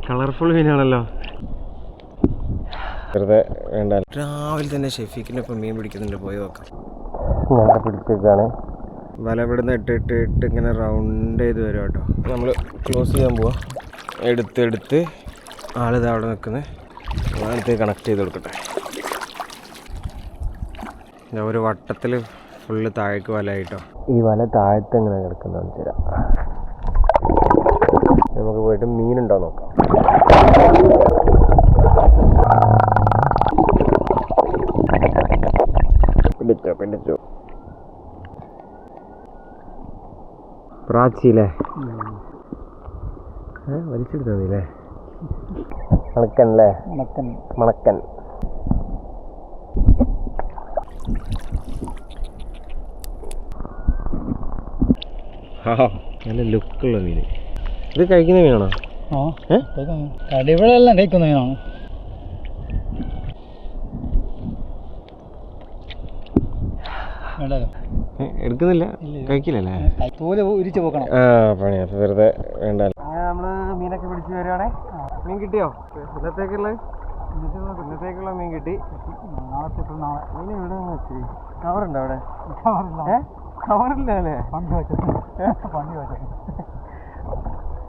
Colourful മീനാണല്ലോ. വെറുതെ വേണ്ട. രാവിലെ തന്നെ ഷെഫീഖിൻ്റെ ഒപ്പം മീൻ പിടിക്കുന്നുണ്ട്, പോയി നോക്കാം. ഞാൻ പിടിച്ചേക്കാണ്. വല ഇവിടുന്ന് ഇട്ട് ഇങ്ങനെ റൗണ്ട് ചെയ്ത് വരും കേട്ടോ. നമ്മൾ ക്ലോസ് ചെയ്യാൻ പോവാം. എടുത്ത് ആളിത് അവിടെ നിൽക്കുന്നത്. അടുത്ത് കണക്ട് ചെയ്ത് കൊടുക്കട്ടെ. ഒരു വട്ടത്തിൽ ഫുള്ള് താഴേക്ക് വലയായിട്ടോ. ഈ വല താഴത്ത് എങ്ങനെ കിടക്കുന്നതെന്ന് തരാം. നമുക്ക് പോയിട്ട് മീനുണ്ടോ നോക്കാം. പിടിച്ചോ പ്രാച്ചിയില്ലേ? വലിച്ചെടുത്തതില്ലേ? മണക്കൻ അല്ലേ? മണക്കൻ. നല്ല ലുക്കുള്ള മീൻ. ഇത് കഴിക്കുന്ന മീനാണോ? കടിവെള്ളം കഴിക്കുന്ന മീനാണ്. എടുക്കുന്നില്ല, കഴിക്കില്ലല്ലേ? തോല് ഉരിച്ചു പോക്കണം. പണി. അപ്പൊ വെറുതെ വേണ്ട. നമ്മള് മീനൊക്കെ പിടിച്ച് വരുവാണേ. മീൻ കിട്ടിയോ? ഇന്നത്തേക്കുള്ള മീൻ കിട്ടി. മീൻ എവിടെ വെച്ച്? കവറുണ്ടോ അവിടെ? കവറില്ല അല്ലേ?